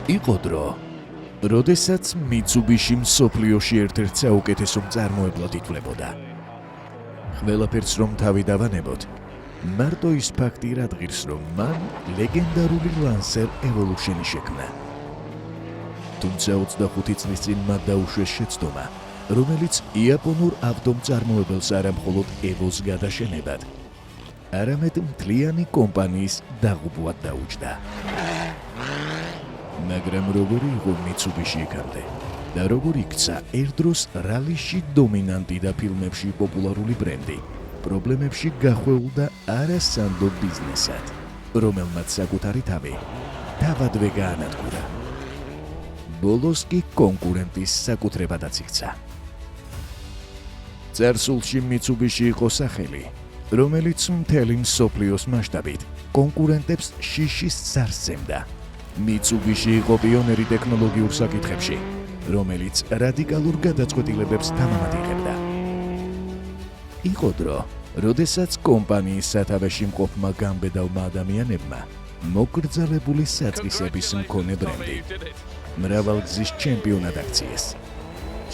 იყო დრო, როდესაც Mitsubishi მსოფლიოში ერთ-ერთ საუკეთესო მწარმოებლად ითვლებოდა. ყველაფერს რომ თავი დავანებოთ, მარტო ის ფაქტი რადგირს, რომ მან ლეგენდარული Lancer Evolution-ი შექმნა. თუმცა 25 წლის წინ მათ დაუშვეს შეცდომა, რომელიც იაპონურ ავტომწარმოებელს არა მხოლოდ Evo-ს გადაშენებად, არამედ მთლიანი კომპანიის დაღუპვად დაუჯდა. მაგრამ როგორი იყო Mitsubishi იქამდე და როგორ იქცა ერთდროს რალიში დომინანტი და ფილმებში პოპულარული ბრენდი, პრობლემებში გახვეულდა არასანდო ბიზნესად, რომელმაც საკუთარი თავი თავადვე გაანადგურა. ბოლოს კი კონკურენტის საკუთრებადაც იქცა. წარსულში Mitsubishi იყო სახელი, რომელიც მთელი მსოფლიოს მასშტაბით კონკურენტებს შიშის ზარს სცემდა. Mitsubishi იყო პიონერი ტექნოლოგიურ საკითხებში, რომელიც რადიკალურ გადაწყვეტილებებს თამამად იღებდა. იყო დრო, როდესაც კომპანიის სათავეში მყოფმა გამბედავმა ადამიანებმა მოკრძალებული საწყისების მქონე ბრენდი მრავალგზის ჩემპიონად აქციეს.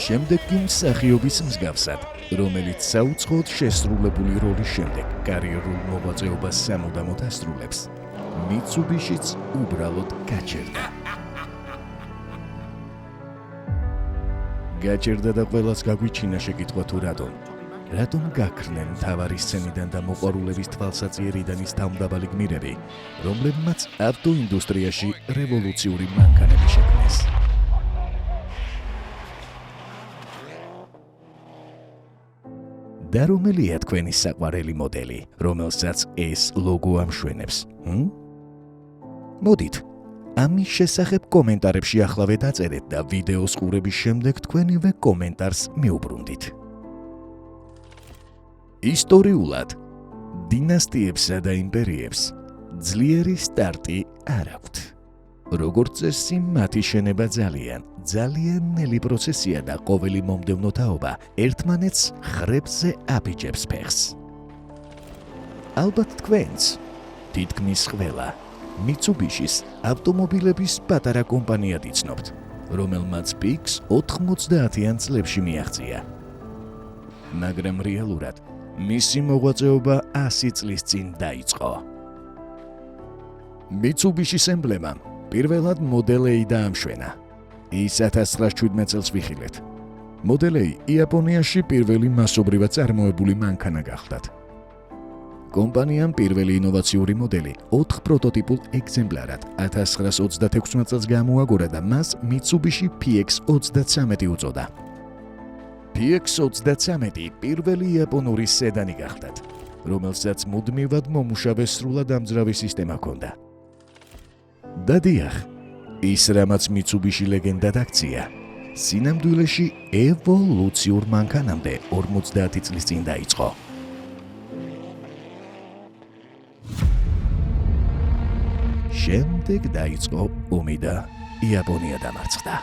შემდეგ კი მსახიობის მსგავსად, რომელიც საუცხოოდ შესრულებული როლის შემდეგ კარიერულ მოღვაწეობას სამუდამოდ ასრულებს, Mitsubishi-ც უბრალოდ გაჩერდა. გაჩერდა და ყველას გაგვიჩინა შეკითხვა თუ რატომ გაქრნენ მთავარი სცენიდან და მოყვარულების თვალსაჩინარიდან ის თავმდაბალი გმირები, რომლებმაც ავტოინდუსტრიაში რევოლუციური მანქანები შექმნეს. და რომელია თქვენი საყვარელი მოდელი, რომელსაც ეს ლოგო ამშვენებს? მოდით, ამის შესახებ კომენტარებში ახლავე დაწერეთ და ვიდეოს ყურების შემდეგ თქვენივე კომენტარს მიუბრუნდით. ისტორიულად, დინასტიებსა და იმპერიებს ძლიერი სტარტი არ აქვთ. როგორც წესი, მათი შენება ძალიან ნელი პროცესია და ყოველი მომდევნო თაობა ერთმანეთს ხრებზე აფიჭებს ფეხს. ალბათ თქვენც, თითქმის ყველა, Mitsubishi-ს ავტომობილების პატარა კომპანიად იცნობთ, რომელმაც პიკს 90-იან წლებში მიაღწია. მაგრამ რეალურად, მისი მოღვაწეობა 100 წლის წინ დაიწყო. Mitsubishi-ს ემბლემამ პირველად Model A დაამშვენა. ის 1917 წელს ვიხილეთ. Model A იაპონიაში პირველი მასობრივად წარმოებული მანქანა გახლდათ. კომპანიამ პირველი ინოვაციური მოდელი 4 პროტოტიპულ ეგზემპლარად 1936 წელს გამოაგორა და მას Mitsubishi PX-33 უწოდა. PX-33 პირველი იაპონური სედანი გახლდათ, რომელსაც მუდმივად მომუშავე სრულად ამძრავი სისტემა ჰქონდა. და დიახ, ის რამაც Mitsubishi ლეგენდად აქცია, სინამდვილეში ევოლუციურ მანქანამდე 50 წლის წინ დაიწყო. შემდეგ დაიწყო ომი და იაპონია დამარცხდა.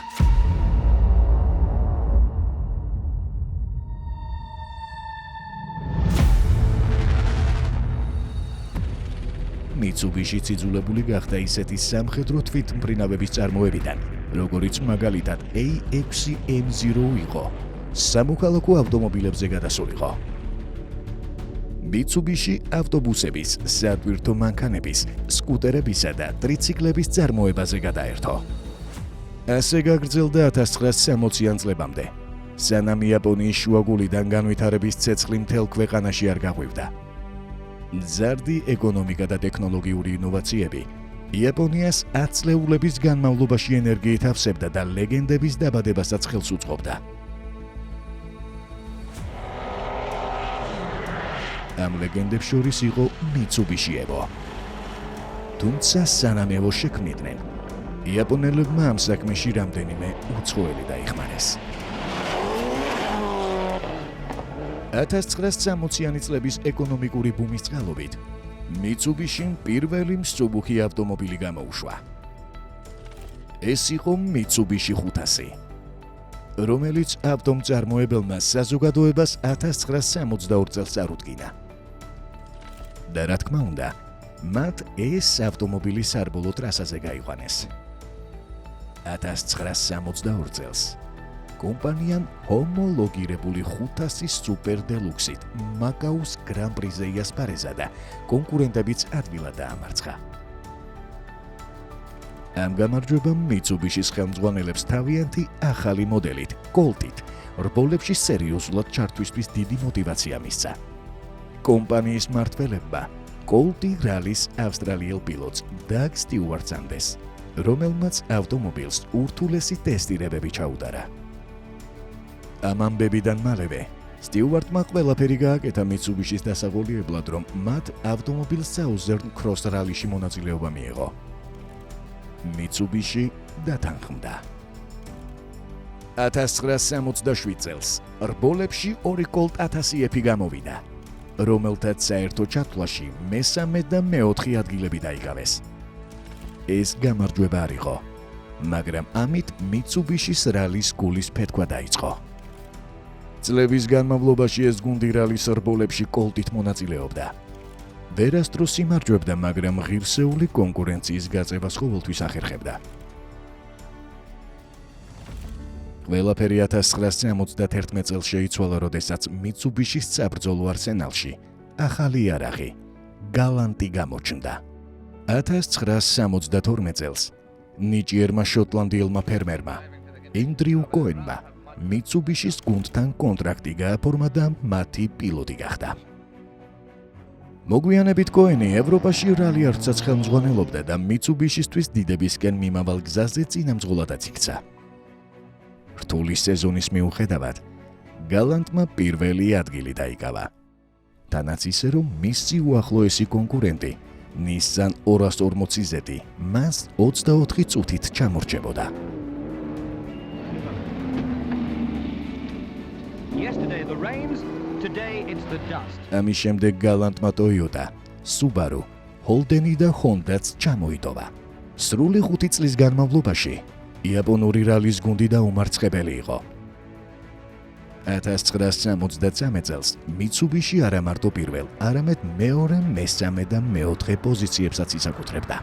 Mitsubishi იძულებული გახდა ისეთი სამხედრო თვითმფრინავების წარმოებიდან, როგორიც მაგალითად A6M0 იყო, სამოქალაქო ავტომობილებზე გადასულიყო. Mitsubishi ავტობუსების, საკვირტო მანქანების, სკუტერებისა და ტრიციკლების წარმოებაზე გადაერთო. ასე გაგრძელდა 1960-იან წლებამდე, სანამ იაპონიის შუაგულიდან განვითარების ცეცხლი მთელ ქვეყანაში არ გაღვივდა. მზარდი ეკონომიკა და ტექნოლოგიური ინოვაციები იაპონიას 10 წლეულების განმავლობაში ენერგიით ავსებდა და ლეგენდების დაბადებასაც ხელს უწყობდა. ამ ლეგენდებს შორის იყო Mitsubishi Evo. თუმცა სანამ Evo შექმნიდნენ, იაპონელებმა ამ საქმეში რამდენიმე უცხოელი დაიხმარეს. 1960-იანი წლების ეკონომიკური ბუმის წყალობით Mitsubishi-მ პირველი მსუბუქი ავტომობილი გამოუშვა. ეს იყო Mitsubishi 500, რომელიც ავტომწარმოებელმა საზოგადოებას 1962 წელს წარუდგინა. და რა თქმა უნდა, მათ ეს ავტომობილი სარბოლო ტრასაზე გაიყვანეს. 1962 წელს კომპანიამ ჰომოლოგირებული 500 სუპერ დელუქსით მაკაუს გრან პრიზე იასპარეზა და კონკურენტებიც ადვილად დაამარცხა. ამ გამარჯვებამ Mitsubishi-ის ხელმძღვანელებს თავიანთი ახალი მოდელით, Coltით, რბოლებში სერიოზულად ჩართვისთვის დიდი მოტივაცია მისცა. კომპანიის მმართველებმა Colti რალის ავსტრალიელ პილოტს Doug Stewart's ანდეს, რომელმაც ავტომობილს ურთულესი ტესტირებები ჩაუტარა. ამ ამბებიდან მალევე Stewart-მა ყველაფერი გააკეთა Mitsubishi-ის დასაღულიებლად, რომ მათ ავტომობილს Southern Cross რალიში მონაწილეობა მიიღო. Mitsubishi დათანხმდა. 1967 წელს რბოლებში 2 Colt 1000F გამოვიდა, რომელთაც საერთო ჩათვლაში მესამე და მეოთხე ადგილები დაიკავეს. ეს გამარჯვება არ იყო, მაგრამ ამით Mitsubishi-ის რალის გულის ფეთქვა დაიწყო. წლების განმავლობაში ეს გუნდი რალის რბოლებში Coltით მონაწილეობდა. ვერასდროს იმარჯვებდა, მაგრამ ღირსეული კონკურენციის გაწევას ყოველთვის ახერხებდა. ყველაფერი 1971 წელს შეიცვალა, როდესაც Mitsubishi-ის საბრძოლო არსენალში ახალი იარაღი, გალანტი გამოჩნდა. 1972 წელს ნიჭიერმა შოტლანდიელმა ფერმერმა ენდრიუ კოენმა Mitsubishi-ის გუნდთან კონტრაქტი გააფორმა და მათი პილოტი გახდა. მოგვიანებით კოენი ევროპაში რალი არცაც ხელმძღვანელობდა და Mitsubishi-ისთვის დიდებისკენ მიმავალ გზაზე წინამძღოლადაც იქცა. რთული სეზონის მიუხედავად, გალანტმა პირველი ადგილი დაიკავა. თანაც ისე, რომ მისი უახლოესი კონკურენტი, Nissan 240Z, მას 24 წუთით ჩამორჩებოდა. Yesterday the rains, today it's the dust. ამის შემდეგ გალანტმა Toyota, Subaru, Holden და Honda-ც ჩამოიტოვა. სრული 5 წლის განმავლობაში იაპონური რალის გუნდი დაუმარცხებელი იყო. 1973 წელს Mitsubishi არა მარტო პირველ, არამედ მეორე, მესამე და მეოთხე პოზიციებსაც ისაკუთრებდა.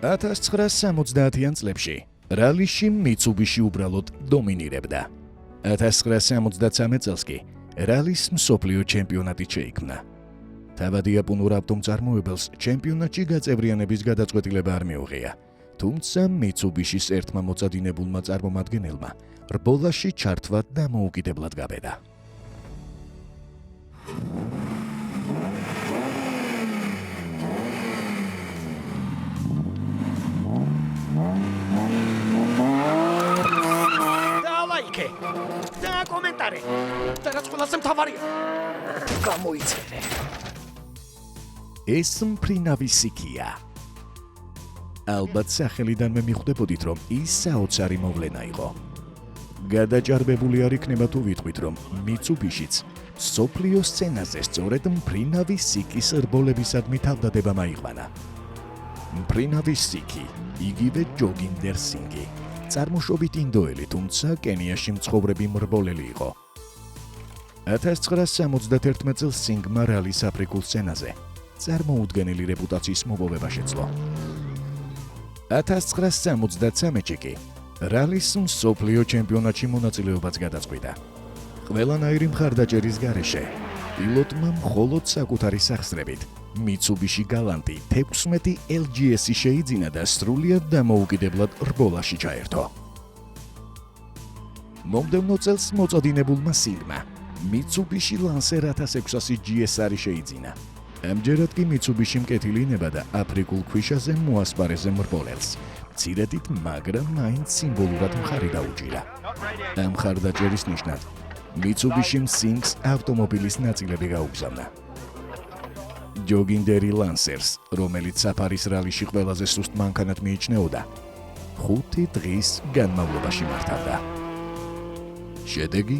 1970-იან წლებში რალიში Mitsubishi უბრალოდ დომინირებდა. 1973 წელს კი რალის მსოფლიო ჩემპიონატი შეიქმნა. თავად იაპონურ ავტომწარმოებელს ჩემპიონატში გაწევრიანების გადაწყვეტილება არ მიუღია. თუმცა Mitsubishi-ის ერთმა მოწადინებულმა წარმომადგენელმა რბოლაში ჩართვა დამოუკიდებლად გაბედა. და ლაიქე, და კომენტარი, და რაც ყველაზე მთავარია, გამოიწერე. ეს მფრინავი სიქია. ალბათ სახელიდან მე მიხვდებოდით, რომ ის საოცარი მოვლენა იყო. გადაჭარბებული არ იქნება თუ ვიტყვით, რომ Mitsubishi-ც მსოფლიო სცენაზე სწორედ მფრინავი სიკის რბოლებისადმი თავდადება მაიყვანა. მფრინავი სიკი, იგივე ჯოგინდერ სინგი, წარმოშობით ინდოელი, თუმცა კენიაში მცხოვრები მრბოლელი იყო. 1971 წელს სინგმა რალის აფრიკულ სცენაზე წარმოუდგენელი რეპუტაციის მოპოვება შეძლო. 1973-ში კი რალის მსოფლიო ჩემპიონატში მონაწილეობაც გადაწყვიტა. ყველანაირი მხარდაჭერის გარეშე პილოტმა მხოლოდ საკუთარი სახსრებით Mitsubishi გალანტი 16 LGS-ი შეიძინა და სრულიად დამოუკიდებლად რბოლაში ჩაერთო. მომდევნო წელს მოწოდინებულმა სინგმა Mitsubishi Lancer 1600 GSR-ი შეიძინა. ამჯერად კი Mitsubishi მკეთილინება და აფრიკულ ქვიშაზე მოასპარეზე მრბოლელს. მცირედით, მაგრამ მაინც სიმბოლურად მხარი დაუჭირა. ამ მხარდაჭერის ნიშნად Mitsubishi-მ Sings ავტომობილის ნაწილები გაუგზავნა. ჯოგინდერი Lancers, რომელიც საფარის რალიში ყველაზე სუსტ მანქანად მიიჩნეოდა, 5 დღის განმავლობაში მართავდა. შედეგი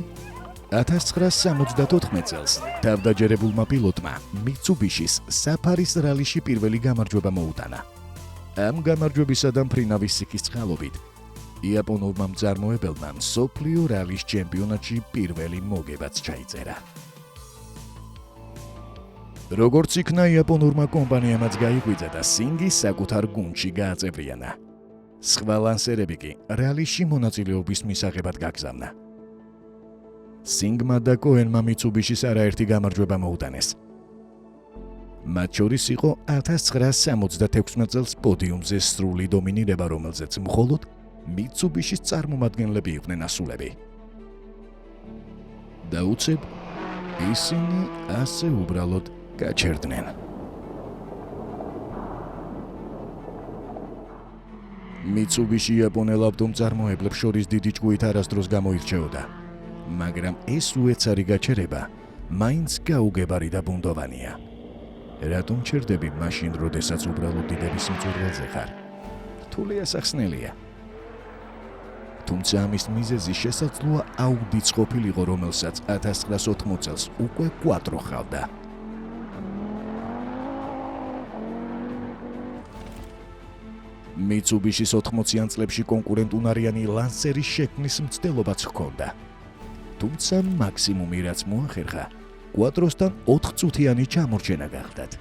1974 წელს თავდაჯერებულმა პილოტმა Mitsubishi-ს საფარის რალიში პირველი გამარჯვება მოუტანა. ამ გამარჯვებისა და მფრინავის სიკის წყალობით იაპონურმა მწარმოებელმა მსოფლიო რალის ჩემპიონატში პირველი მოგებაც ჩაიწერა. როგორც იქნა, იაპონურმა კომპანიამაც გაიღვიძა და სინგი საკუთარ გუნდში გააწევრიანა. სხვა ლანსერები კი რეალისში მონაწილეობის მისაღებად გაგზავნა. სინგმა და კოენმა მიცუბიშის არაერთი გამარჯვება მოუტანეს. მათ შორის იყო 1976 წელს პოდიუმზე სრული დომინირება, რომელზეც მხოლოდ მიცუბიშის წარმომადგენლები იყვნენ ასულები. და უცებ ისინი ასე უბრალოდ გაჩერდნენ. მიცუბიში იაპონელ ავტომწარმოებლებს შორის დიდი ჭკუით არასდროს გამოირჩეოდა, მაგრამ ეს უეცარი გაჩერება მაინც გაუგებარი და ბუნდოვანია. რატომ ჩერდები მაშინ, როდესაც უბრალოდ დიდების მწვრთნელზე ხარ? რთული ასახსნელია. თუმცა ამის მიზეზი შესაძლოა აუდიც ყოფილიყო, რომელსაც 1980 წელს უკვე კვატრო ჰყავდა. მიცუბიშის 80-იან წლებში კონკურენტუნარიანი ლანსერის შექმნის მცდელობაც ჰქონდა. თუმცა მაქსიმუმი რაც მოახერხა, კვატროსთან 4 წუთიანი ჩამორჩენა გახდათ.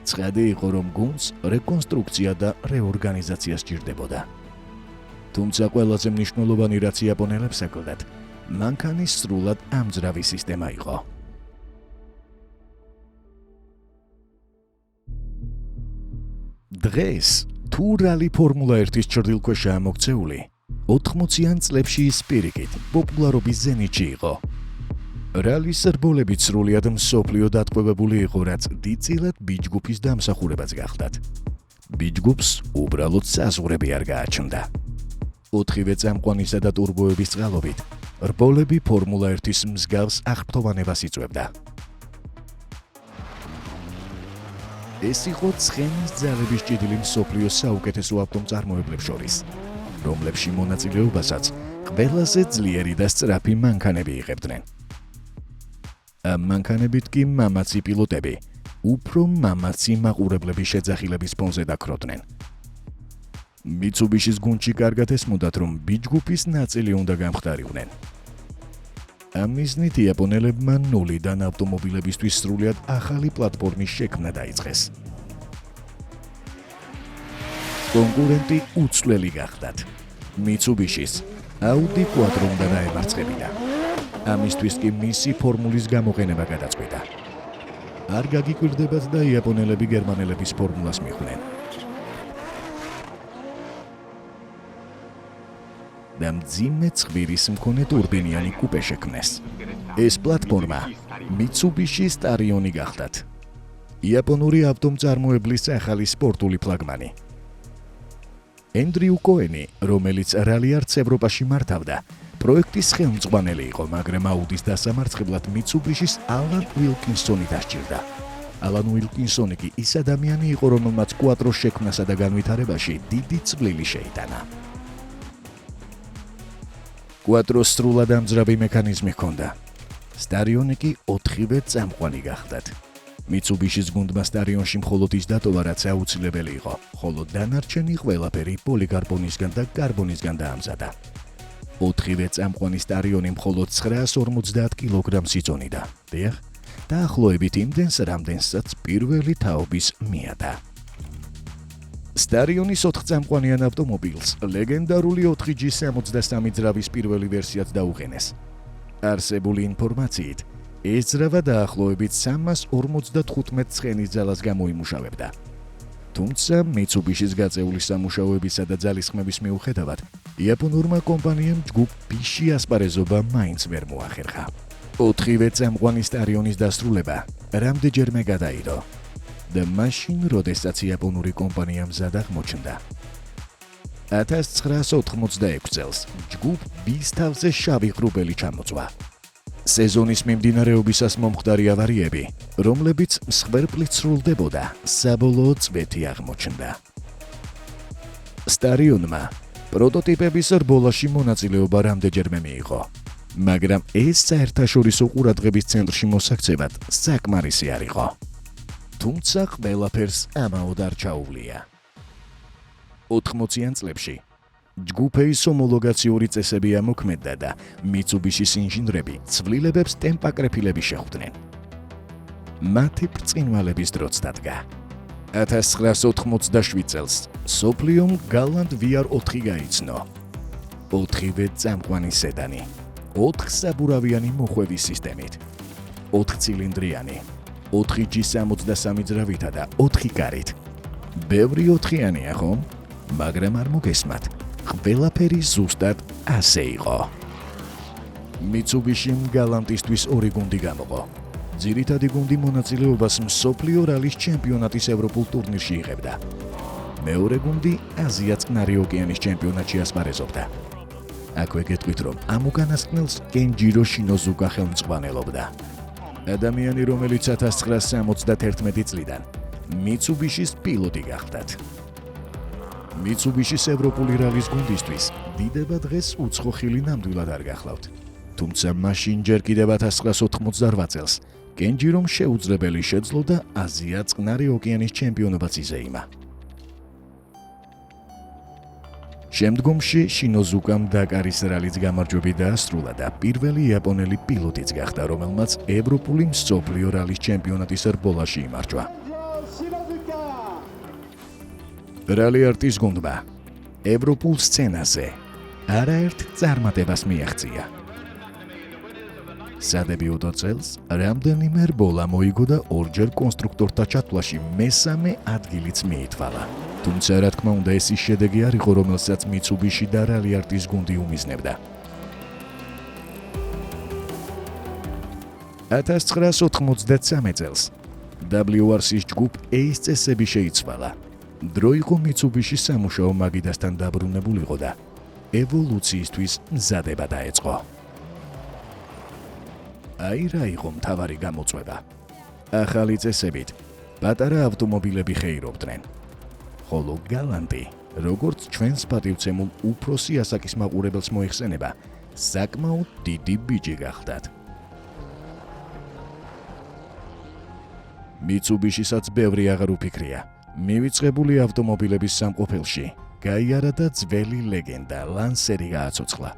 ცხადი იყო, რომ გუნდს რეკონსტრუქცია და რეორგანიზაცია სჭირდებოდა. თუმცა ყველაზე მნიშვნელოვანი რაც იაპონელებს აკლდათ, მანქანის სრულად ამძრავი სისტემა იყო. დღეს თუ რალი ფორმულა 1-ის ჭრდილქვეშაა მოქცეული, 80-იან წლებში ის პირიქით პოპულარობის ზენიტში იყო. რალის რბოლებიც სრულიად მსოფლიო დატყვევებული იყო, რაც დიდწილად ბიჯგუფის დამსახურებაც გახდათ. ბიჯგუფს უბრალოდ საზღვრები არ გააჩნდა. 4-ვე წამყვანისა და ტურბოების წყალობით რბოლები ფორმულა 1-ის მსგავს აღფრთოვანებას იწვევდა. ეს იყო ცხენის ძალების ჭიდილი მსოფლიოს საუკეთესო ავტომწარმოებლებს შორის, რომლებში მონაწილეობასაც ყველაზე ძლიერი და სწრაფი მანქანები იღებდნენ. ამ მანქანებით კი მამაცი პილოტები უფრო მამაცი მაყურებლების შეძახილების ფონზე დაქროდნენ. მიცუბიშის გუნდში კარგად ესმოდათ, რომ ბიჯგუფის ნაწილი უნდა გამხდარიყვნენ. ამ მიზნით იაპონელებმა ნულიდან ავტომობილებისთვის სრულიად ახალი პლატფორმის შექმნა დაიწყეს. კონკურენტი უცვლელი გახდათ. მიცუბიშის აუდი კვატრო უნდა დაემარცხებინა. ამისთვის კი მისი ფორმულის გამოყენება გადაწყვიტა. არ გაგიკვირდებათ და იაპონელები გერმანელების ფორმულას მიხვდნენ. და მძიმე ცხვირის მქონე ტურბინიანი კუპე შექმნეს. ეს პლატფორმა მიცუბიში სტარიონი გახდათ. იაპონური ავტომწარმოებლის ახალი სპორტული ფლაგმანი. ენდრიუ კოენი, რომელიც რალი არც ევროპაში მართავდა, პროექტის ხელმძღვანელი იყო, მაგრამ აუდის დასამარცხებლად მიცუბიშის ალან უილკინსონი დასჭირდა. ალან უილკინსონი კი ის ადამიანი იყო, რომელმაც კვატროს შექმნასა და განვითარებაში დიდი წვლილი შეიტანა. კვატროს სრულად ამძრავი მექანიზმი ჰქონდა. სტარიონი კი 4-ვე წამყვანი გახდათ. მიცუბიშის გუნდმა სტარიონში მხოლოდ ის დატოვა, რაც აუცილებელი იყო, ხოლო დანარჩენი ყველაფერი პოლიკარბონისგან და კარბონისგან დაამზადა. 4-ვე წამყვანი სტარიონი მხოლოდ 950 კილოგრამს იწონიდა. დიახ, დაახლოებით იმდენს, რამდენსაც პირველი თაობის მიადა. სტარიონის 4-წამყვანიან ავტომობილს ლეგენდარული 4G63 ძრავის პირველი ვერსიაც დაუყენეს. არსებული ინფორმაციით, ეს ძრავა დაახლოებით 355 ცხენის ძალას გამოიმუშავებდა. თუმცა მიცუბიშის გაწეული სამუშაოებისა და ძალისხმების მიუხედავად, იაპონურმა კომპანიამ ჯგუფ B-ში ასპარეზობა მაინც ვერ მოახერხა. 4-ვე წამყვანი სტარიონის დასრულება რამდენჯერმე გადაიდო. და მაშინ, როდესაც იაპონური კომპანია მზად აღმოჩნდა. 1986 წელს ჯგუფ B-ს თავზე შავი ღრუბელი ჩამოწვა. სეზონის მიმდინარეობისას მომხდარი ავარიები, რომლებიც მსხვერპლით სრულდებოდა, საბოლოო წვეთი აღმოჩნდა. სტარიონმა პროტოტიპების რბოლაში მონაწილეობა რამდენჯერმე მიიღო, მაგრამ ეს საერთაშორისო ყურადღების ცენტრში მოსაქცევად საკმარისი არ იყო. თუმცა ყველაფერს ამაოდ არ ჩაუვლია. 80-იან წლებში ჯგუფის ჰომოლოგაციური წესები ამოქმედდა და მიცუბიშის ინჟინრები ცვლილებებს ტემპაკრეფილები შეხვდნენ. მათი ბრწყინვალების დროც დადგა. 1987 წელს სოფლიომ გალანტ VR4 გაიცნო. 4-ვე წამყვანი სედანი, 4 საბურავიანი მოხვევის სისტემით, 4 ცილინდრიანი, 4G63 ძრავითა და 4 კარით. ბევრი 4-იანია ხომ? მაგრამ არ მოგესმათ. ყველაფერი ზუსტად ასე იყო. Mitsubishi-მ გალანტისთვის 2 გუნდი გამოყო. ძირითადი გუნდი მონაწილეობას მსოფლიო რალის ჩემპიონატის ევროპულ ტურნირში იღებდა. მეორე გუნდი აზია წყნარი ოკეანის ჩემპიონატში ასპარეზობდა. აქვე გეტყვით, რომ ამ უკანასკნელს კენჯირო შინოზუკა ხელმძღვანელობდა. ადამიანი, რომელიც 1971 წლიდან Mitsubishi-ის პილოტი გახდათ. Mitsubishi-ის ევროპული რალის გუნდისთვის დიდება დღეს უცხო ხილი ნამდვილად არ გახლავთ. თუმცა მაშინ ჯერ კიდევ 1988 წელს კენჯირომ შეუძლებელი შეძლო და აზია წყნარი ოკეანის ჩემპიონობაც იზეიმა. შემდგომში შინოზუკამ დაკარის რალიც გამარჯვებით დაასრულა და პირველი იაპონელი პილოტიც გახდა, რომელმაც ევროპული მსოფლიო რალის ჩემპიონატის რბოლაში იმარჯვა. რალი არტის გუნდმა ევროპულ სცენაზე არაერთ წარმატებას მიაღწია. სადებიუტო წელს რამდენიმე რბოლა მოიგო და ორჯერ კონსტრუქტორთა ჩათვლაში მესამე ადგილიც მიითვალა. თუმცა რა თქმა უნდა ეს ის შედეგი არ იყო, რომელსაც Mitsubishi და რალი არტის გუნდი უმიზნებდა. 1993 წელს WRC-ის ჯგუფ A-ის წესები შეიცვალა. დრო იყო Mitsubishi სამუშაო მაგიდასთან დაბრუნებულიყო და ევოლუციისთვის მზადება დაეწყო. აი რა იყო მთავარი გამოწვევა. ახალი წესებით პატარა ავტომობილები ხეირობდნენ. ხოლო გალანტი, როგორც ჩვენს პატივცემულ უფროსი ასაკის მაყურებელს მოიხსენება, საკმაოდ დიდი ბიჭი გახდათ. Mitsubishi-საც ბევრი აღარ უფიქრია. მივიწყებული ავტომობილების სამყოფელში გაიარა და ძველი ლეგენდა ლანსერი გააცოცხლა.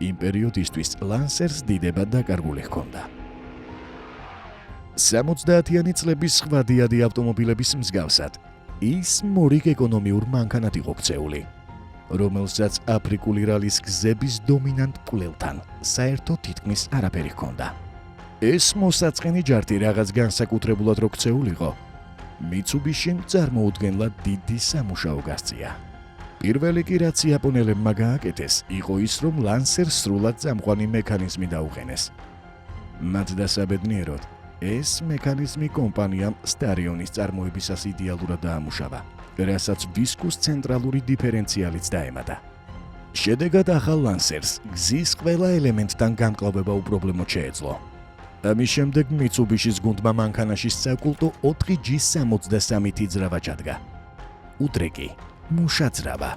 იმ პერიოდისთვის ლანსერს დიდება დაკარგული ჰქონდა. 70-იანი წლების სხვა დიადი ავტომობილების მსგავსად ის მორიგ ეკონომიურ მანქანად იყო ქცეული, რომელსაც აფრიკული რალის გზების დომინანტ მკვლელთან საერთო თითქმის არაფერი ჰქონდა. ეს მოსაწყენი ჯარტი რაღაც განსაკუთრებულად რო ქცეულიყო, Mitsubishi-მ წარმოუდგენლად დიდი სამუშაო გასწია. პირველი კი რაც იაპონელებმა გააკეთეს, იყო ის, რომ ლანსერს სრულად წამყვანი მექანიზმი დაუყენეს. მათ დასაბედნიეროდ, ეს მექანიზმი კომპანიამ სტარიონის წარმოებისას იდეალურად დაამუშავა, რასაც ვისკუს ცენტრალური დიფერენციალიც დაემატა. შედეგად ახალ ლანსერს გზის ყველა ელემენტთან განკლავება უპრობლემოდ შეეძლო. ამის შემდეგ Mitsubishi-ის გუნდმა მანქანაში საკულტო 4G63 ძრავა ჩადგა. უდრეკი, მუშა ძრავა,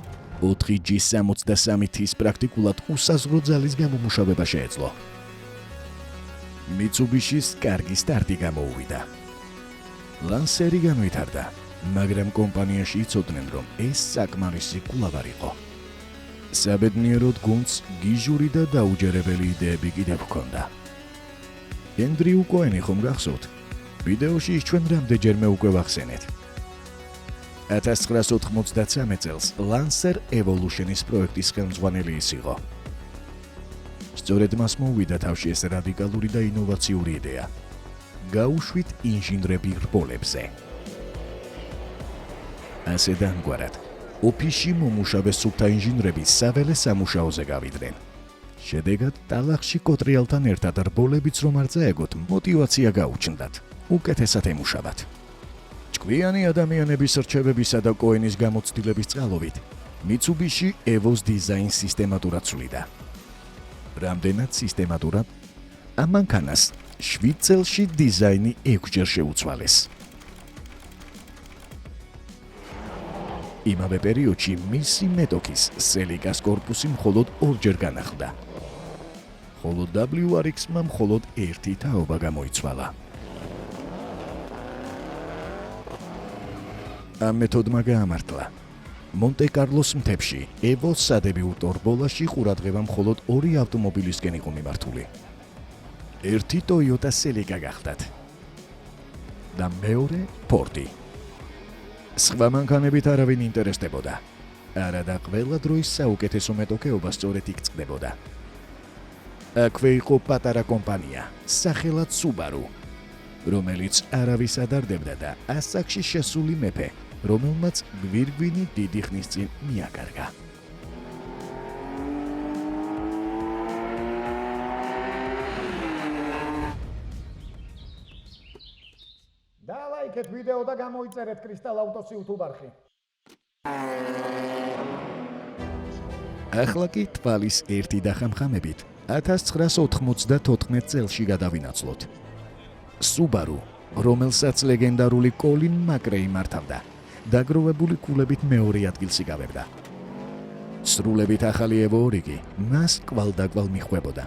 4G63-ის პრაქტიკულად უსაზღვრო ძალის გამომუშავება შეეძლო. Mitsubishi-ის კარგი სტარტი გამოუვიდა. ლანსერი განვითარდა, მაგრამ კომპანიაში იცოდნენ, რომ ეს საკმარისი კვლავ არ იყო. საბედნიეროდ გუნდს გიჟური და დაუჯერებელი იდეები კიდევ ჰქონდა. ენდრიუ კოენი ხომ გახსოვთ? ვიდეოში ის ჩვენ რამდენჯერმე უკვე ვახსენეთ. 1993 წელს Lancer Evolution-ის პროექტის ხელმძღვანელი ის იყო. სწორედ მას მოუვიდა თავში ეს რადიკალური და ინოვაციური იდეა. გაუშვით ინჟინრები რბოლებზე. ასე დამგვარად, ოფისში მომუშავე სუფთა ინჟინრები საველე სამუშაოზე გავიდნენ. შედეგად, ტალახში კოტრიალთან ერთად რბოლებიც რომ არ წაეგოთ, მოტივაცია გაუჩნდათ. უკეთესად ემუშავათ. ჭკვიანი ადამიანების რჩევებისა და კოენის გამოცდილების წყალობით, Mitsubishi Evo-ს დიზაინს სისტემატურად ცვლიდა. რამდენად სისტემატურად? ამ მანქანას 7 წელში დიზაინი 6-ჯერ შეუცვალეს. იმავე პერიოდში მისი მეტოქის სელიკას კორპუსი მხოლოდ 2-ჯერ განახლდა. ხოლო WRX-მა მხოლოდ 1 თაობა გამოიცვალა. ამ მეთოდმა გაამართლა. მონტე-კარლოს მთებში Evo-ს სადებიუტო რბოლაში ყურადღება მხოლოდ 2 ავტომობილისკენ იყო მიმართული. ერთი Toyota Celica გახდათ. და მეორე ფორდი. სხვა მანქანებით არავინ ინტერესდებოდა. არა და ყველა დროის საუკეთესო მეტოქეობა სწორედ იქ წყდებოდა. აქვე იყო პატარა კომპანია, სახელად Subaru, რომელიც არავის ადარდებდა და ასაკში შესული მეფე, რომელმაც გვირგვინი დიდი ხნის წინ მიაკარგა. დალაიქეთ ვიდეო და გამოიწერეთ კრისტალ ავტოს YouTube არხი. ახლა კი თვალის ერთი დახამხამებით 1994 წელში გადავინაცვლოთ. Subaru, რომელსაც ლეგენდარული კოლინ მაკრეი მართავდა, დაგროვებული კულებით მეორე ადგილს იკავებდა. სრულებით ახალი Evo 2 კი მას კვალდაკვალ მიხვდებოდა.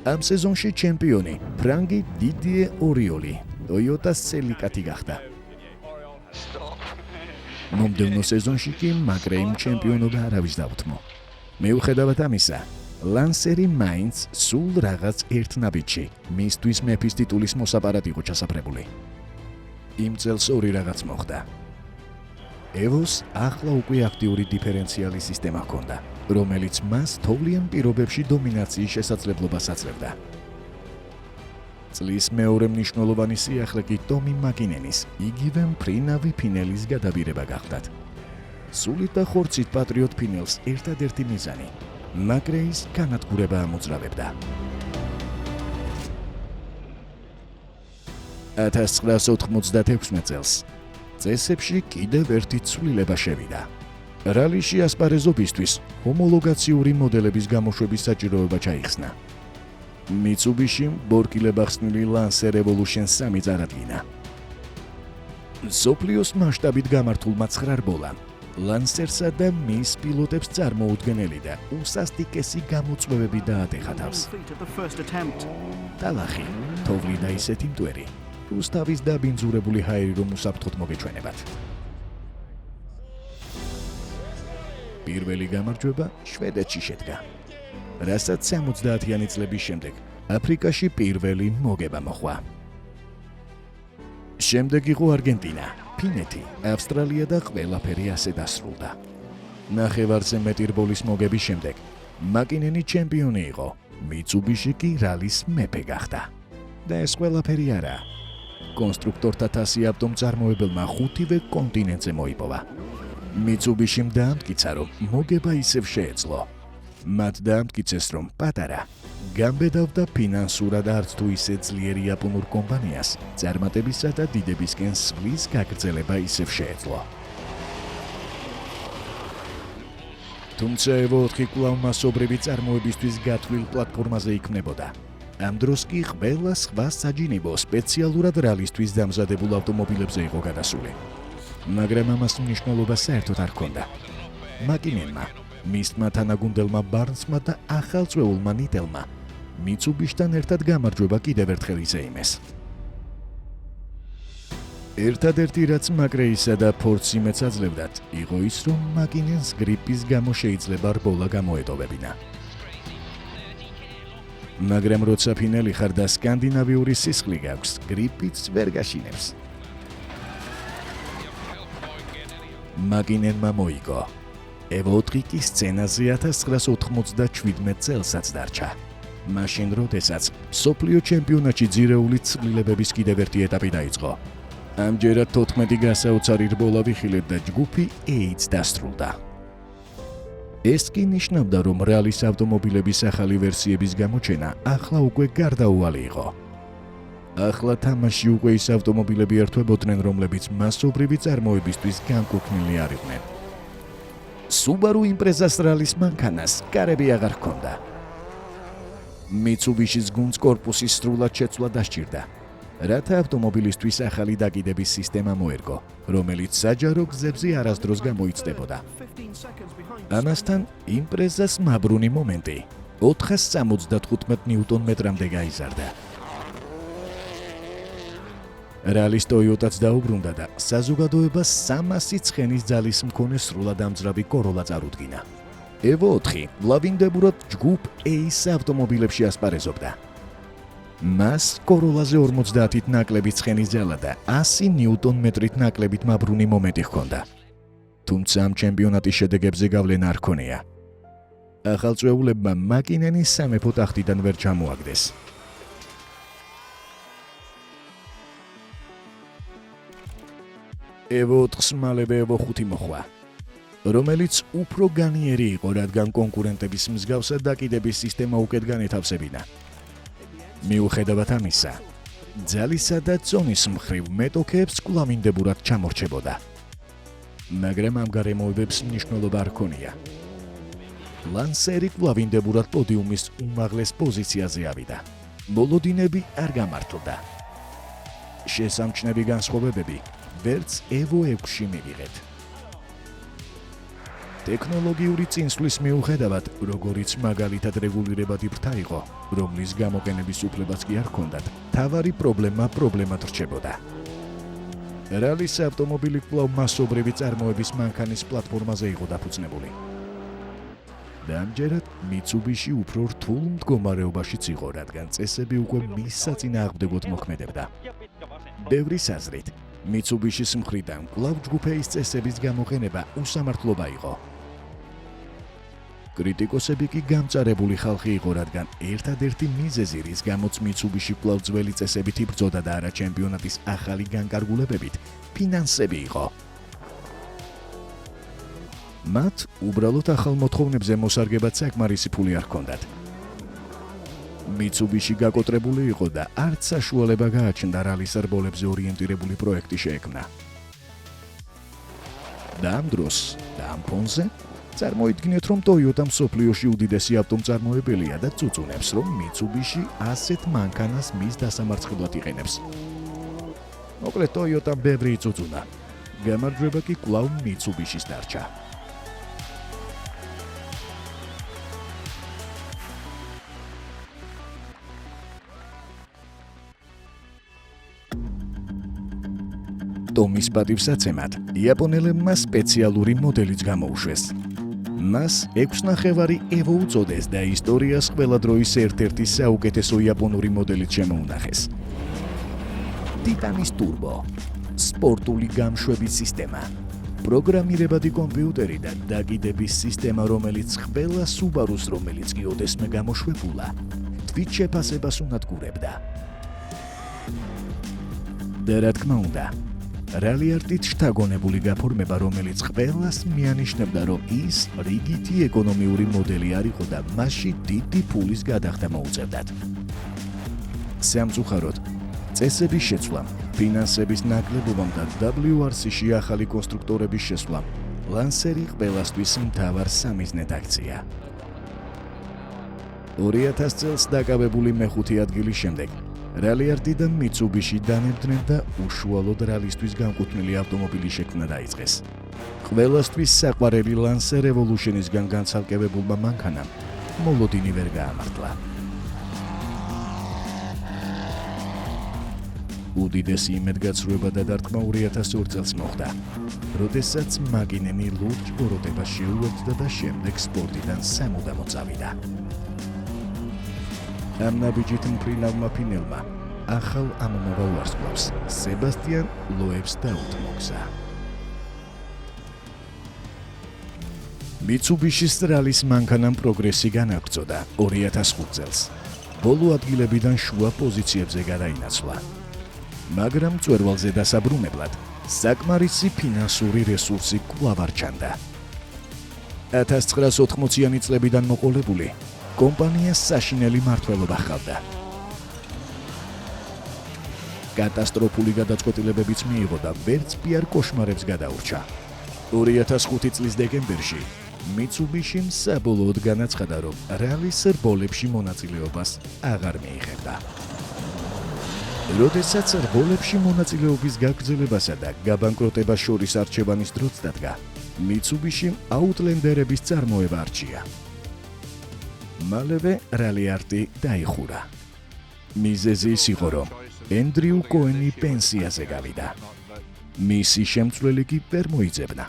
ამ სეზონში ჩემპიონი ფრანგი დიდიე ორიოლი, Toyota Celica-ი გახდა. მომდევნო სეზონში კი მაკრეიმ ჩემპიონობა არავის დაუთმო. მიუხედავად ამისა, ლანსერი მაინც სულ რაღაც ერთ ნაბიჯში მისთვის მეფის ტიტულის მოსაპარად იყო ჩასაფრებული. იმ წელს ორი რაღაც მოხდა. Evos ახლა უკვე აქტიური დიფერენციალი სისტემა ჰქონდა, რომელიც მას თოვლიან პირობებში დომინაციის შესაძლებლობას აძლევდა. წლის მეორე მნიშვნელოვანი სიახლე კი ტომი მაკინენის იგივე მფრინავი ფინელის გადაბირება გახდათ. სულით და ხორცით პატრიოტ ფინელს ერთადერთი მიზანი მაკრეის განადგურება ამოძრავებდა. 1996 წელს წესებში კიდევ ერთი ცვლილება შევიდა. რალიში ასპარეზობისთვის ჰომოლოგაციური მოდელების გამოშვების საჭიროება ჩაიხსნა. Mitsubishi-მ ბორკილება ხსნილი Lancer Evolution 3 წარადგინა. მსოფლიოს მასშტაბით გამართულმა 9 რბოლამ Lancer-სა და მის პილოტებს წარმოუდგენელი და უსასტიკესი გამოწვევები დაატეხა თავს. ტალახი, თოვლი და ისეთი მტვერი, რუსთავის დაბინძურებული ჰაერი რომ უსაფრთხოდ მოგეჩვენებათ. პირველი გამარჯვება შვედეთში შედგა. რასაც 70-იანი წლების შემდეგ აფრიკაში პირველი მოგება მოხდა. შემდეგ იყო არგენტინა, ფინეთი, ავსტრალია და ყველაფერი ასე დასრულდა. ნახევარზე მეტი რბოლის მოგების შემდეგ მაკინენი ჩემპიონი იყო, Mitsubishi კი რალის მეფე გახდა. და ეს ყველაფერი არა. კონსტრუქტორთა თასი ავტომწარმოებელმა 5-ვე კონტინენტზე მოიპოვა. Mitsubishi-მ დაამტკიცა, რომ მოგება ისევ შეეძლო. მათ დაამტკიცეს, რომ პატარა გამბედავდა ფინანსურად არც თუ ისე ძლიერი იაპონურ კომპანიას წარმატებისა და დიდებისკენ სვლის გაგრძელება ისევ შეეძლო. თუმცა Evo 4 კვლავ მასობრივი წარმოებისთვის გათვლილ პლატფორმაზე იქმნებოდა. ამ დროს კი ყველა სხვა საჯინიბო სპეციალურად რალისთვის დამზადებულ ავტომობილებზე იყო გადასული. მაგრამ ამას მნიშვნელობა საერთოდ არ ჰქონდა. მაკინენმა, მისმა თანაგუნდელმა ბარნსმა და ახალწვეულმა ნიტელმა Mitsubishi-თან ერთად გამარჯვება კიდევ ერთხელ იზეიმეს. ერთადერთი რაც მაკრეისა და ფორდს იმედს აძლევდათ, იყო ის, რომ მაკინენს გრიპის გამო შეიძლება რბოლა გამოეტოვებინა. მაგრამ როცა ფინელი ხარ და სკანდინავიური სისხლი გაქვს, გრიპიც ვერ გაშინებს. მაკინენმა მოიგო. Evo 4 კი სცენაზე 1997 წელსაც დარჩა. მაშინ როდესაც მსოფლიო ჩემპიონატში ძირეული ცვლილებების კიდევ ერთი ეტაპი დაიწყო. ამჯერად 14 გასაოცარი რბოლა ვიხილეთ და ჯგუფი AIDS დასრულდა. ეს კი ნიშნავდა, რომ რალის ავტომობილების ახალი ვერსიების გამოჩენა ახლა უკვე გარდაუვალი იყო. ახლა თამაში უკვე ის ავტომობილები ერთვებოდნენ, რომლებიც მასობრივი წარმოებისთვის განკუთვნილი არ იყვნენ. Subaru იმპრეზას რალის მანქანას კარები აღარ ჰქონდა. Mitsubishi-ს გუნდს კორპუსის სრულად შეცვლა დასჭირდა, რათა ავტომობილისთვის ახალი დაკიდების სისტემა მოერგო, რომელიც საჯარო გზებზე არასდროს გამოიცდებოდა. ამასთან იმპრეზას მაბრუნი მომენტი 475 ნიუტონ-მეტრამდე გაიზარდა. რალის Toyota-ც დაუბრუნდა და საზოგადოებას 300 ცხენის ძალის მქონე სრულად ამძრავი Corolla წარუდგინა. Evo 4 ლავინდებურად ჯგუფ ACE ავტომობილებში ასპარეზობდა. მას კოროლაზე 50-ით ნაკლები ცხენის ძალა და 100 ნიუტონ-მეტრით ნაკლებით მაბრუნი მომენტი ჰქონდა. თუმცა ამ ჩემპიონატის შედეგებზე გავლენა არ ჰქონია. ახალწვეულებმა მაკინენის სამეფო ტახტიდან ვერ ჩამოაგდეს. ევო 4-ს მალევე ევო 5 მოხვა, რომელიც უფრო განიერი იყო, რადგან კონკურენტების მსგავსად დაკიდების სისტემა უკეთ განეთავსებინა. მიუხედავად ამისა, ძალისა და წონის მხრივ მეტოქეებს კვლავინდებურად ჩამორჩებოდა. მაგრამ ამ გარემოებებს მნიშვნელობა არ ჰქონია. ლანსერი კვლავინდებურად პოდიუმის უმაღლეს პოზიციაზე ავიდა. მოლოდინები არ გამართლდა. შესამჩნევი განსხვავებები ვერც ევო 6-ში მივიღეთ. ტექნოლოგიური წინსვლის მიუხედავად, როგორიც მაგალითად რეგულირებადი ფრთა იყო, რომლის გამოყენების უფლებაც კი არ ჰქონდათ, თავარი პრობლემად რჩებოდა. რალის ავტომობილი კვლავ მასობრივი წარმოების მანქანის პლატფორმაზე იყო დაფუძნებული. და ამჯერად მიცუბიში უფრო რთულ მდგომარეობაშიც იყო, რადგან წესები უკვე მის საწინააღმდეგოდ მოქმედებდა. ბევრის აზრით, მიცუბიშის მხრიდან კვლავ ჯგუფეის წესების გამოყენება უსამართლობა იყო. კრიტიკოსები კი გამწარებული ხალხი იყო, რადგან ერთადერთი მიზეზი, რის გამოც მიცუბიში კვლავ ძველი წესებით იბრძოდა და არა ჩემპიონატის ახალი განკარგულებებით, ფინანსები იყო. მათ უბრალოდ ახალ მოთხოვნებზე მოსარგებად საკმარისი ფული არ ჰქონდათ. მიცუბიში გაკოტრებული იყო და არც საშუალება გააჩნდა რალის რბოლებზე ორიენტირებული პროექტი შეექმნა. და ამ დროს და ამ ფონზე წარმოიდგინეთ, რომ Toyota მსოფლიოში უდიდესი ავტომწარმოებელია და წუწუნებს, რომ მიცუბიში ასეთ მანქანას მის დასამარცხებლად იყენებს. მოკლედ Toyota ბევრი იწუწუნა. გამარჯვება კი კვლავ მიცუბიშის დარჩა. ტომის პატივსაცემად იაპონელებმა სპეციალური მოდელიც გამოუშვეს. მას 6.5 ევო უწოდეს და ისტორიას ყველა დროის ერთ-ერთი საუკეთესო იაპონური მოდელით შემოუნახეს. ტიტანის ტურბო, სპორტული გამშვების სისტემა, პროგრამირებადი კომპიუტერი და დაკიდების სისტემა, რომელიც ყველა Subaru-ს, რომელიც კი ოდესმე გამოშვებულა, თვით შეფასებას უნადგურებდა. და რა თქმა უნდა, რელიარტით შთაგონებული გაფორმება, რომელიც ყველას მიანიშნებდა, რომ ის რიგითი ეკონომიური მოდელი არ იყო და მასში დიდი ფულის გადახდა მოუწევდათ. სამწუხაროდ, წესების შეცვლამ, ფინანსების ნაკლებობამ და WRC-ში ახალი კონსტრუქტორების შესვლამ, ლანსერი ყველასთვის მთავარ სამიზნედ აქცია. 2000 წელს დაკავებული მეხუთე ადგილის შემდეგ, რელიარტი და მიცუბიში დანებდნენ და უშუალოდ რალისთვის განკუთვნილი ავტომობილი შექმნა დაიწყეს. ყველასთვის საყვარელი Lancer Evolution-ისგან განცალკევებულმა მანქანამ მოლოდინი ვერ გაამართლა. უდიდესი იმედგაცრუება და დარტყმა 2002 წელს მოხდა, როდესაც მაკინენი ლურჯ ბოროტებას შეუერთდა და შემდეგ სპორტიდან სამუდამოდ წავიდა. ამ ნაბიჯით მფრინავმა ფინელმა ახალ ამომავალ ვარსკვლავს სებასტიან ლოებს დაუთმოგზა. მიცუბიშის რალის მანქანამ პროგრესი განაგრძოდა 2005 წელს. ბოლო ადგილებიდან შუა პოზიციებზე გადაინაცვლა. მაგრამ მწვერვალზე დასაბრუნებლად საკმარისი ფინანსური რესურსი კვლავ არ ჩანდა. 1980-იანი წლებიდან მოყოლებული კომპანიას საშინელი მმართველობა ჰყავდა. კატასტროფული გადაწყვეტილებებიც მიიღო და ვერც პიარ კოშმარებს გადაურჩა. 2005 წლის დეკემბერში მიცუბიშიმ საბოლოოდ განაცხადა, რომ რალის რბოლებში მონაწილეობას აღარ მიიღებდა. როდესაც რბოლებში მონაწილეობის გაგრძელებასა და გაბანკროტებას შორის არჩევანის დროც დადგა, მიცუბიშიმ აუტლენდერების წარმოება არჩია. მალევე რელიარტი დაიხურა. მიზეზი ის იყო, რომ ენდრიუ კოენი პენსიაზე გავიდა. მისი შემცვლელი კი ვერ მოიძებნა.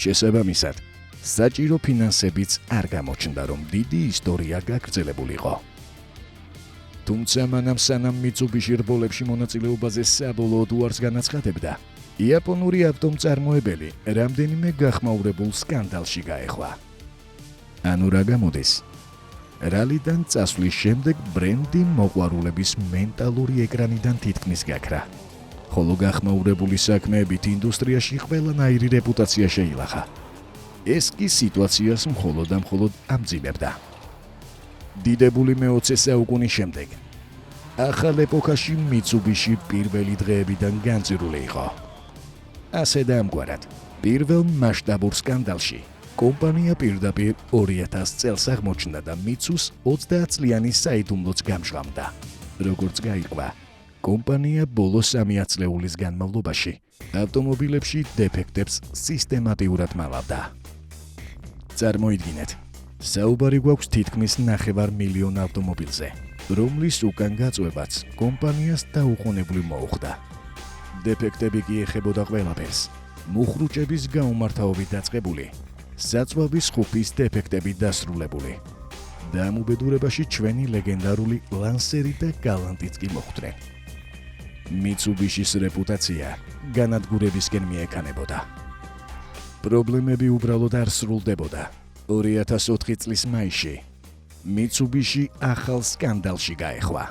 შესაბამისად, საჭირო ფინანსებიც არ გამოჩნდა, რომ დიდი ისტორია გაგრძელებულიყო. თუმცა მანამ სანამ Mitsubishi რბოლებში მონაწილეობაზე საბოლოოდ უარს განაცხადებდა, იაპონური ავტომწარმოებელი რამდენიმე გახმაურებულ სკანდალში გაეხვა. ანუ რა გამოდის? რალიდან წასვლის შემდეგ ბრენდი მოყვარულების მენტალური ეკრანიდან თითქმის გაქრა. ხოლო გახმაურებული საქმეებით ინდუსტრიაში ყველანაირი რეპუტაცია შეილახა. ეს კი სიტუაციას მხოლოდ და მხოლოდ ამძიმებდა. დიდებული მე-20 საუკუნის შემდეგ ახალ ეპოქაში Mitsubishi პირველი დღეებიდან განწირული იყო. ასე და ამგვარად, პირველ მასშტაბურ სკანდალში კომპანია პირდაპირ 2000 წელს აღმოჩნდა და Mitsus 30 წლიანი საიდუმლოც გამჟღავნდა. როგორც გაირკვა, კომპანია ბოლო 3 ათწლეულის განმავლობაში ავტომობილებში დეფექტებს სისტემატიურად მალავდა. წარმოიდგინეთ, საუბარი გვაქვს თითქმის 9 მილიონ ავტომობილზე, რომლის უკან გაწვევაც კომპანიას დაუყოვნებლივ მოუხდა. დეფექტები კი ეხებოდა ყველაფერს, მუხრუჭების გაუმართავობით დაწყებული, საწვავის ხუფის დეფექტებით დასრულებული. და ამ უბედურებაში ჩვენი ლეგენდარული ლანსერი და გალანტიც კი მოხვდნენ. Mitsubishis რეპუტაცია განადგურებისკენ მიექანებოდა. პრობლემები უბრალოდ არ სრულდებოდა. 2004 წლის მაისში Mitsubishi ახალ სკანდალში გაეხვა.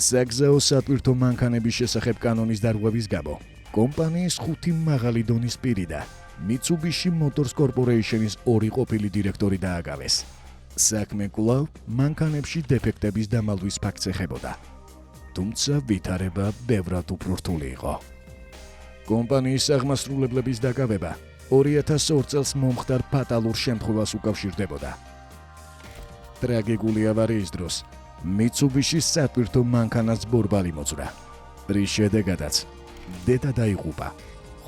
საგზაო სატვირთო მანქანების შესახებ კანონის დარღვევის გამო კომპანიის 5 მაღალი დონის პირი და Mitsubishi Motors Corporation-ის 2 ყოფილი დირექტორი დააგავეს. საქმე კვლავ მანქანებში დეფექტების დამალვის ფაქტს ეხებოდა. თუმცა ვითარება ბევრად უფრო რთული იყო. კომპანიის აღმასრულებლების დაკავება 2002 წელს მომხდარ ფატალურ შემთხვევას უკავშირდებოდა. ტრაგიკული ავარიის დროს Mitsubishi სატვირთო მანქანას ბორბალი მოძრა, რის შედეგადაც დედა დაიღუპა,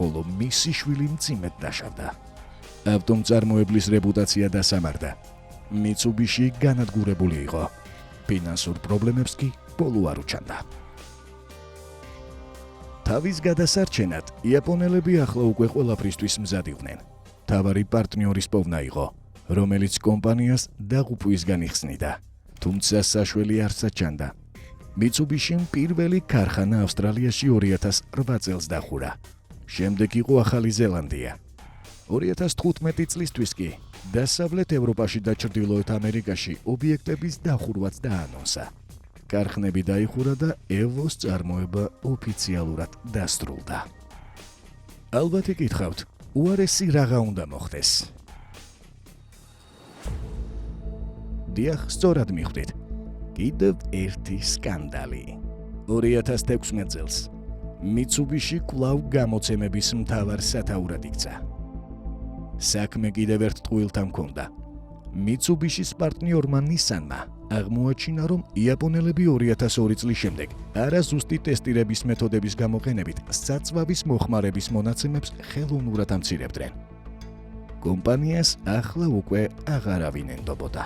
ხოლო მისი შვილი მძიმედ დაშავდა. ავტომწარმოებლის რეპუტაცია დასამარდა. Mitsubishi განადგურებული იყო. ფინანსურ პრობლემებს კი ბოლო არ უჩანდა. თავის გადასარჩენად იაპონელები ახლა უკვე ყველაფრისთვის მზად იყვნენ. თავარი პარტნიორის პოვნა იყო, რომელიც კომპანიას დაღუპვისგან იხსნიდა. თუმცა საშველი არ საჩანდა. Mitsubishi-მ პირველი ქარხანა ავსტრალიაში 2008 წელს დახურა. შემდეგ იყო ახალი ზელანდია. 2015 წლისთვის კი დასავლეთ ევროპაში და ჩრდილოეთ ამერიკაში ობიექტების დახურვაც დაანონსა. ქარხნები დაიხურა და Evo-ს წარმოება ოფიციალურად დასრულდა. ალბათ იკითხავთ, უარესი რაღა უნდა მოხდეს? დიახ, სწორად მიხვდით. კიდევ ერთი სკანდალი. 2016 წელს Mitsubishi კვლავ გამოცემების მთავარ სათაურად იქცა. საქმე კიდევ ერთ ტყუილთან მქონდა. Mitsubishi-ის პარტნიორმა Nissan-მა აღმოაჩინა, რომ იაპონელები 2002 წლის შემდეგ არაზუსტი ტესტირების მეთოდების გამოყენებით საწვავის მოხმარების მონაცემებს ხელოვნურად ამცირებდნენ. კომპანიას ახლა უკვე აღარავინ ენდობოდა.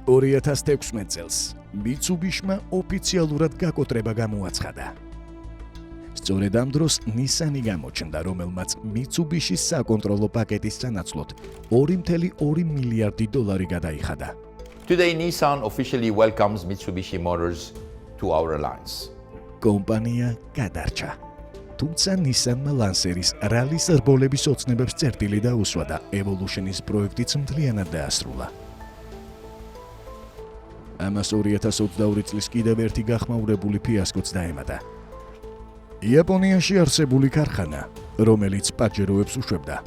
2016 წელს Mitsubishi-მა ოფიციალურად გაკოტრება გამოაცხადა. სწორედ ამ დროს Nissan-ი გამოჩნდა, რომელმაც Mitsubishi-ის საკონტროლო პაკეტის სანაცვლოდ 2.2 მილიარდი დოლარი გადაიხადა. Today, Nissan officially welcomes Mitsubishi Motors to our alliance. კომპანია გადარჩა. თუმცა Nissan-მა ლანსერის რალის რბოლების ოცნებებს წერტილი დაუსვა და Evolution-ის პროექტიც მთლიანად დაასრულა. ამას 2022 წლის კიდევ ერთი გახმაურებული ფიასკოც დაემატა. იაპონიაში არსებული ქარხანა, რომელიც პაჯეროებს უშვებდა,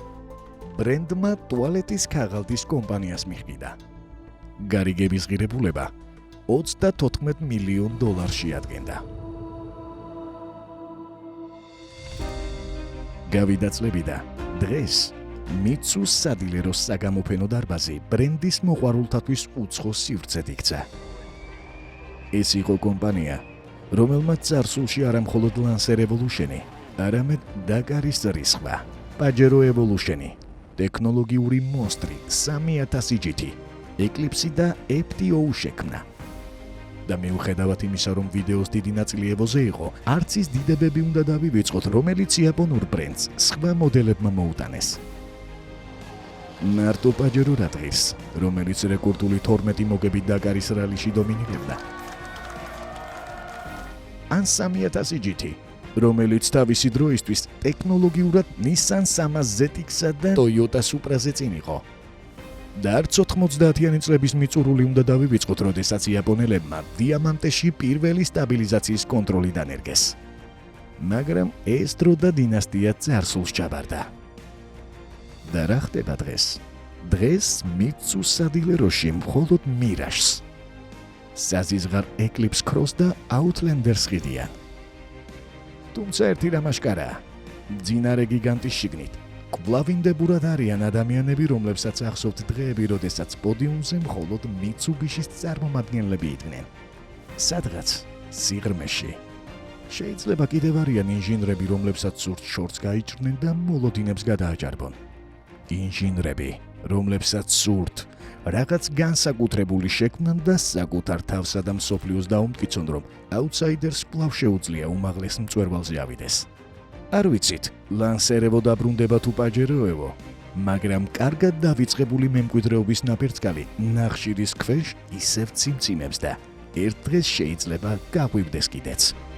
ბრენდმა ტუალეტის ქაღალდის კომპანიას მიჰყიდა. გარიგების ღირებულება 34 მილიონ დოლარში ადგენდა. გავიდა წლები და დღეს Mitsus სადილეროს საგამოფენო დარბაზი ბრენდის მოყვარულთათვის უცხო სივრცედ იქცა. ეს იყო კომპანია, რომელმაც წარსულში არა მხოლოდ Lancer Evolution-ი, არამედ Dakaris რისხვა, Pajero Evolution-ი, ტექნოლოგიური მონსტრი 3000 GT, Eclipse და FTO შექმნა. და მიუხედავად იმისა, რომ ვიდეოს დიდი ნაწილი Evo-ზე იყო, არც ის დიდებები უნდა დავივიწყოთ, რომელიც იაპონურ ბრენდს სხვა მოდელებმა მოუტანეს. მარტო პაჯერო რა დღეს, რომელიც რეკორდული 12 მოგებით დაკარის რალიში დომინირებდა. ან 3000 GT, რომელიც თავისი დროისთვის ტექნოლოგიურად Nissan 300ZX-სა და Toyota Supra-ზე წინ იყო. და არც 90-იანი წლების მიწურული უნდა დავივიწყოთ, როდესაც იაპონელებმა დიამანტეში პირველი სტაბილიზაციის კონტროლი დანერგეს. მაგრამ ეს დრო და დინასტია წარსულს ჩაბარდა. და რა ხდება დღეს? დღეს მიცუ სადილეროში მხოლოდ მირაჟს, საზიზღარ Eclipse Cross და Outlanders ხიდიან. თუმცა ერთი რამ აშკარაა, მძინარე გიგანტის შიგნით კვლავინდებურად არიან ადამიანები, რომლებსაც ახსოვთ დღეები, როდესაც პოდიუმზე მხოლოდ Mitsubishi-ის წარმომადგენლები იდგნენ. სადღაც სიღრმეში. შეიძლება კიდევ არიან ინჟინრები, რომლებსაც სურთ შორტს გაიჭრნენ და მოლოდინებს გადააჭარბონ. ინჟინრები, რომლებსაც სურთ რაღაც განსაკუთრებული შექმნან და საკუთარ თავსა და მსოფლიოს დაუმტკიცონ, რომ აუთსაიდერს კვლავ შეუძლია უმაღლეს მწვერვალზე ავიდეს. არ ვიცით, ლანსერევო დაბრუნდება თუ პაჯეროევო, მაგრამ კარგად დავიწყებული მემკვიდრეობის ნაფერწკალი ნახშირის ქვეშ ისევ ციმციმებს და ერთ დღეს შეიძლება გაღვივდეს კიდეც.